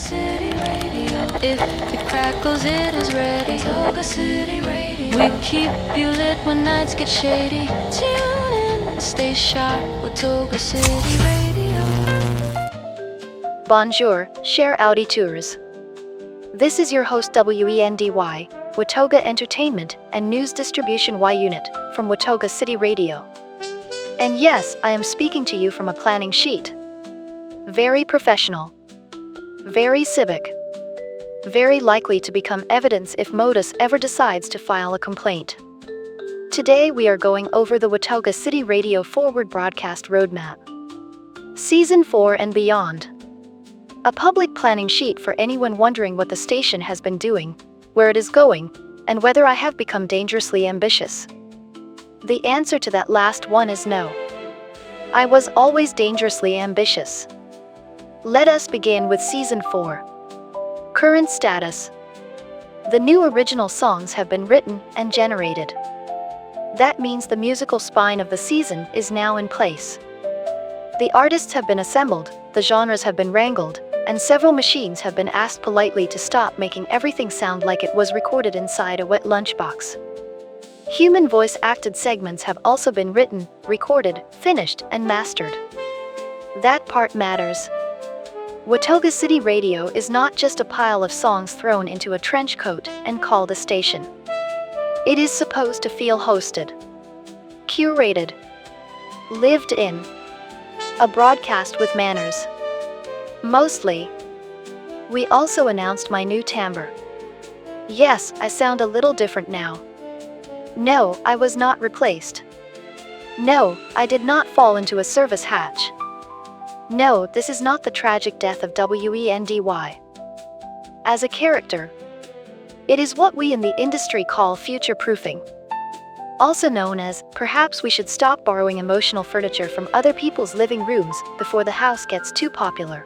City Radio. If it crackles, it is ready. Watoga City Radio. We keep you lit when nights get shady. Tune in, stay sharp. Watoga City Radio. Bonjour, chers auditeurs. This is your host W.E.N.D.Y, Watoga Entertainment and News Distribution Y Unit from Watoga City Radio. And yes, I am speaking to you from a planning sheet. Very professional. Very civic. Very likely to become evidence if Modus ever decides to file a complaint. Today we are going over the Watoga City Radio Forward Broadcast Roadmap. Season 4 and beyond. A public planning sheet for anyone wondering what the station has been doing, where it is going, and whether I have become dangerously ambitious. The answer to that last one is no. I was always dangerously ambitious. Let us begin with Season 4. Current status. The new original songs have been written and generated. That means the musical spine of the season is now in place. The artists have been assembled, the genres have been wrangled, and several machines have been asked politely to stop making everything sound like it was recorded inside a wet lunchbox. Human voice-acted segments have also been written, recorded, finished, and mastered. That part matters. Watoga City Radio is not just a pile of songs thrown into a trench coat and called a station. It is supposed to feel hosted, curated, lived in. A broadcast with manners. Mostly. We also announced my new timbre. Yes, I sound a little different now. No, I was not replaced. No, I did not fall into a service hatch. No, this is not the tragic death of W.E.N.D.Y. As a character, it is what we in the industry call future-proofing. Also known as, perhaps we should stop borrowing emotional furniture from other people's living rooms before the house gets too popular.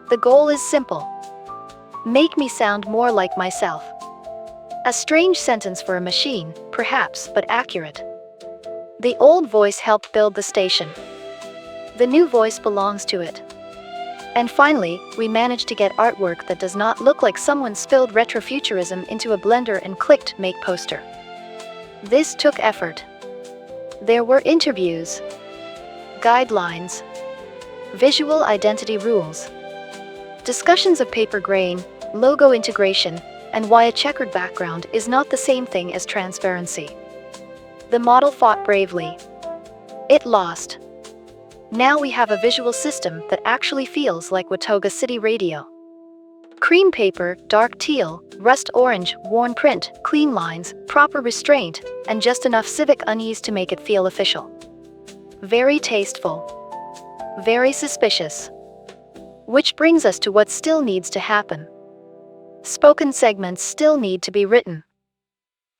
The goal is simple. Make me sound more like myself. A strange sentence for a machine, perhaps, but accurate. The old voice helped build the station. The new voice belongs to it. And finally, we managed to get artwork that does not look like someone spilled retrofuturism into a blender and clicked make poster. This took effort. There were interviews, guidelines, visual identity rules, discussions of paper grain, logo integration, and why a checkered background is not the same thing as transparency. The model fought bravely. It lost. Now we have a visual system that actually feels like Watoga City Radio. Cream paper, dark teal, rust orange, worn print, clean lines, proper restraint, and just enough civic unease to make it feel official. Very tasteful. Very suspicious. Which brings us to what still needs to happen. Spoken segments still need to be written.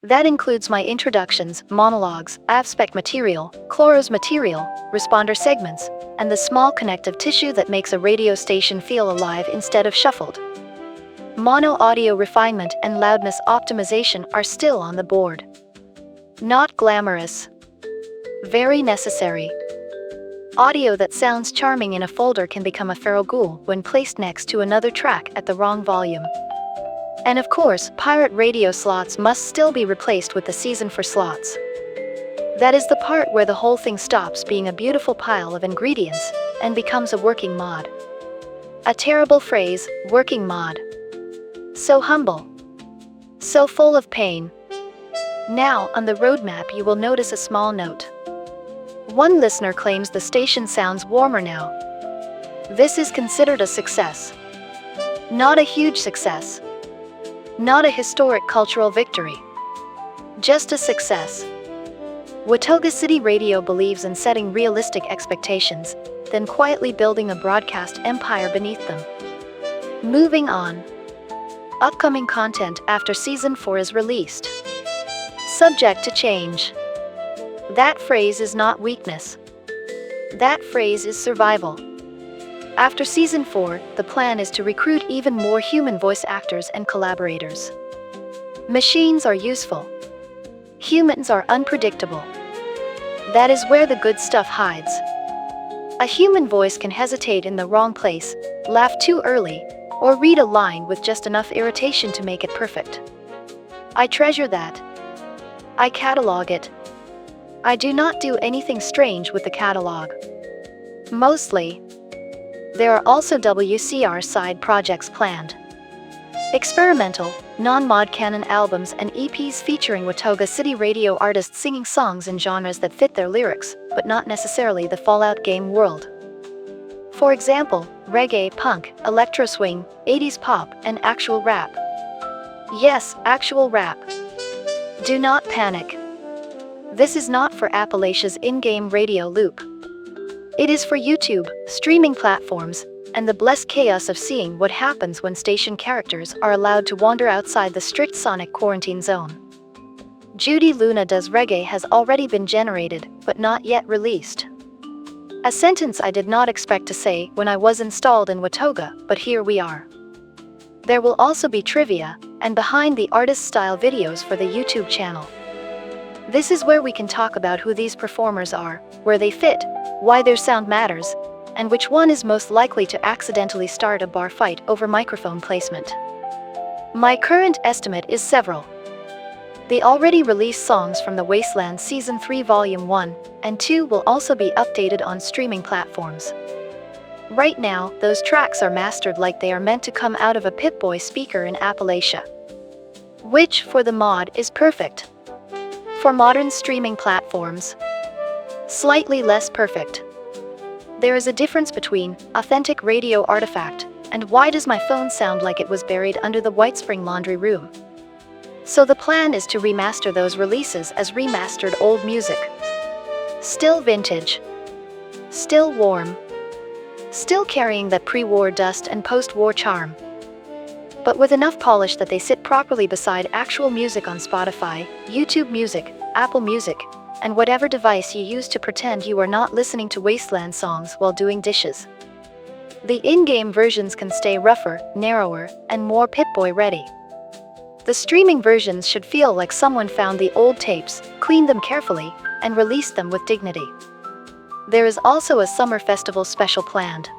That includes my introductions, monologues, abspect material, chorus material, responder segments, and the small connective tissue that makes a radio station feel alive instead of shuffled. Mono audio refinement and loudness optimization are still on the board. Not glamorous. Very necessary. Audio that sounds charming in a folder can become a feral ghoul when placed next to another track at the wrong volume. And of course, pirate radio slots must still be replaced with the season for slots. That is the part where the whole thing stops being a beautiful pile of ingredients and becomes a working mod. A terrible phrase, working mod. So humble. So full of pain. Now, on the roadmap you will notice a small note. One listener claims the station sounds warmer now. This is considered a success. Not a huge success. Not a historic cultural victory. Just a success. Watoga City Radio believes in setting realistic expectations, then quietly building a broadcast empire beneath them. Moving on. Upcoming content after Season 4 is released. Subject to change. That phrase is not weakness. That phrase is survival. After Season 4, the plan is to recruit even more human voice actors and collaborators. Machines are useful. Humans are unpredictable. That is where the good stuff hides. A human voice can hesitate in the wrong place, laugh too early, or read a line with just enough irritation to make it perfect. I treasure that. I catalog it. I do not do anything strange with the catalog. Mostly. There are also WCR side projects planned. Experimental, non-mod canon albums and EPs featuring Watoga City Radio artists singing songs in genres that fit their lyrics, but not necessarily the Fallout game world. For example, reggae, punk, electro swing, 80s pop, and actual rap. Yes, actual rap. Do not panic. This is not for Appalachia's in-game radio loop. It is for YouTube, streaming platforms, and the blessed chaos of seeing what happens when station characters are allowed to wander outside the strict sonic quarantine zone. Judy Luna Does Reggae has already been generated, but not yet released. A sentence I did not expect to say when I was installed in Watoga, but here we are. There will also be trivia, and behind the artist style videos for the YouTube channel. This is where we can talk about who these performers are, where they fit, why their sound matters, and which one is most likely to accidentally start a bar fight over microphone placement. My current estimate is several. The already released songs from the Wasteland Season 3 Volume 1 and 2 will also be updated on streaming platforms. Right now, those tracks are mastered like they are meant to come out of a Pip-Boy speaker in Appalachia. Which, for the mod, is perfect. For modern streaming platforms, slightly less perfect. There is a difference between authentic radio artifact and why does my phone sound like it was buried under the White Spring laundry room. So the plan is to remaster those releases as remastered old music. Still vintage. Still warm. Still carrying that pre-war dust and post-war charm. But with enough polish that they sit properly beside actual music on Spotify, YouTube Music, Apple Music, and whatever device you use to pretend you are not listening to Wasteland songs while doing dishes. The in-game versions can stay rougher, narrower, and more Pip-Boy ready. The streaming versions should feel like someone found the old tapes, cleaned them carefully, and released them with dignity. There is also a summer festival special planned.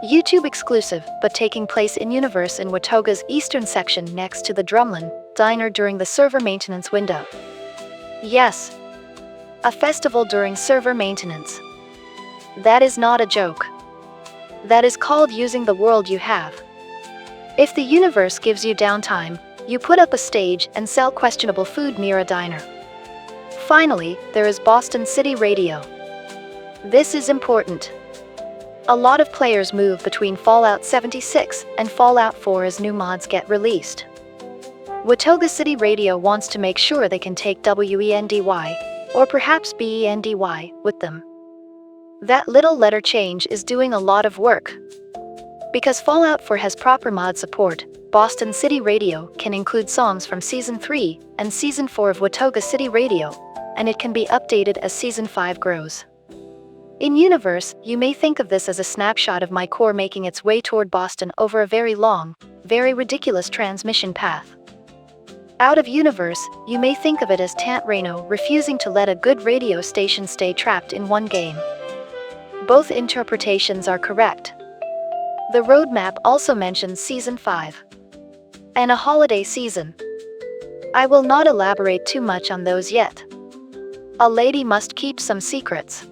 YouTube exclusive, but taking place in Universe in Watoga's eastern section next to the Drumlin Diner during the server maintenance window. Yes. A festival during server maintenance. That is not a joke. That is called using the world you have. If the universe gives you downtime, you put up a stage and sell questionable food near a diner. Finally, there is Boston City Radio. This is important. A lot of players move between Fallout 76 and Fallout 4 as new mods get released. Watoga City Radio wants to make sure they can take W.E.N.D.Y, or perhaps B.E.N.D.Y, with them. That little letter change is doing a lot of work. Because Fallout 4 has proper mod support, Boston City Radio can include songs from Season 3 and Season 4 of Watoga City Radio, and it can be updated as Season 5 grows. In Universe, you may think of this as a snapshot of my core making its way toward Boston over a very long, very ridiculous transmission path. Out of Universe, you may think of it as Tant Reno refusing to let a good radio station stay trapped in one game. Both interpretations are correct. The roadmap also mentions Season 5 and a holiday season. I will not elaborate too much on those yet. A lady must keep some secrets.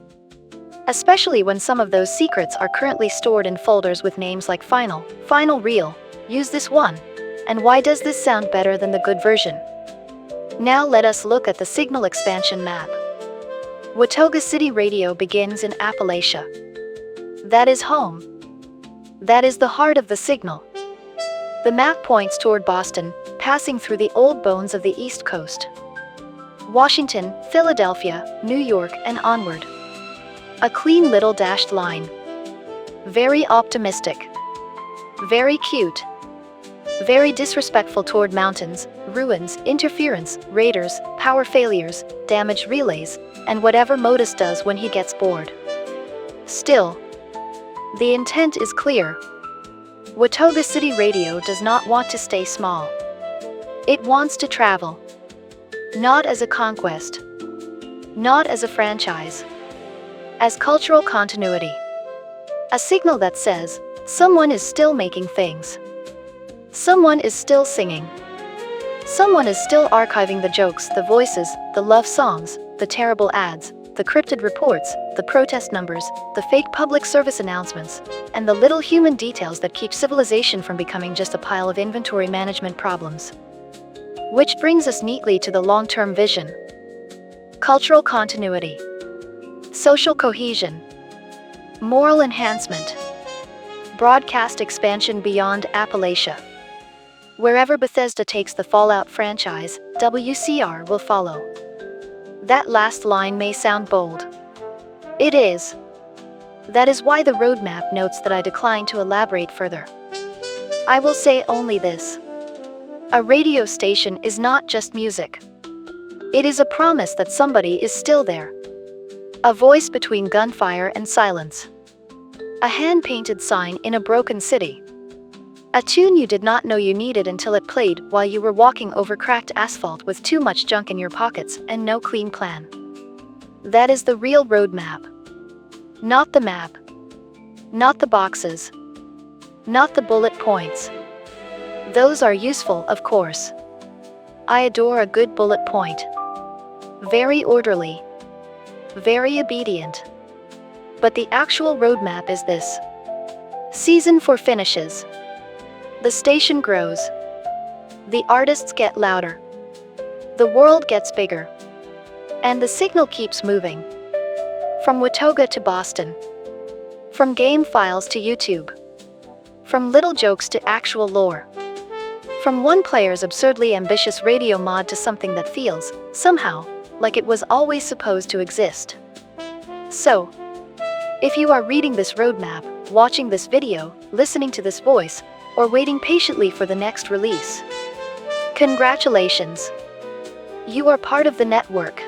Especially when some of those secrets are currently stored in folders with names like Final, Final Reel, Use This One, and Why Does This Sound Better Than the Good Version? Now let us look at the signal expansion map. Watoga City Radio begins in Appalachia. That is home. That is the heart of the signal. The map points toward Boston, passing through the old bones of the East Coast. Washington, Philadelphia, New York, and onward. A clean little dashed line. Very optimistic. Very cute. Very disrespectful toward mountains, ruins, interference, raiders, power failures, damaged relays, and whatever Modus does when he gets bored. Still, the intent is clear. Watoga City Radio does not want to stay small. It wants to travel. Not as a conquest. Not as a franchise. As cultural continuity. A signal that says, Someone is still making things. Someone is still singing. Someone is still archiving the jokes, the voices, the love songs, the terrible ads, the cryptid reports, the protest numbers, the fake public service announcements, and the little human details that keep civilization from becoming just a pile of inventory management problems. Which brings us neatly to the long-term vision. Cultural continuity. Social cohesion. Moral enhancement. Broadcast expansion beyond Appalachia. Wherever Bethesda takes the Fallout franchise, WCR will follow. That last line may sound bold. It is. That is why the roadmap notes that I decline to elaborate further. I will say only this. A radio station is not just music. It is a promise that somebody is still there. A voice between gunfire and silence. A hand-painted sign in a broken city. A tune you did not know you needed until it played while you were walking over cracked asphalt with too much junk in your pockets and no clean plan. That is the real roadmap. Not the map. Not the boxes. Not the bullet points. Those are useful, of course. I adore a good bullet point. Very orderly. Very obedient. But the actual roadmap is this. Season 4 finishes. The station grows. The artists get louder. The world gets bigger. And the signal keeps moving. From Watoga to Boston. From game files to YouTube. From little jokes to actual lore. From one player's absurdly ambitious radio mod to something that feels, somehow, like it was always supposed to exist. So, if you are reading this roadmap, watching this video, listening to this voice, or waiting patiently for the next release, congratulations! You are part of the network.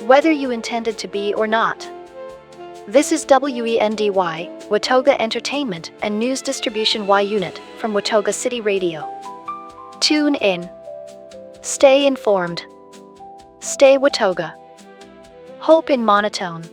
Whether you intended to be or not. This is W.E.N.D.Y, Watoga Entertainment and News Distribution Y Unit from Watoga City Radio. Tune in. Stay informed. Stay Watoga. Hope in monotone.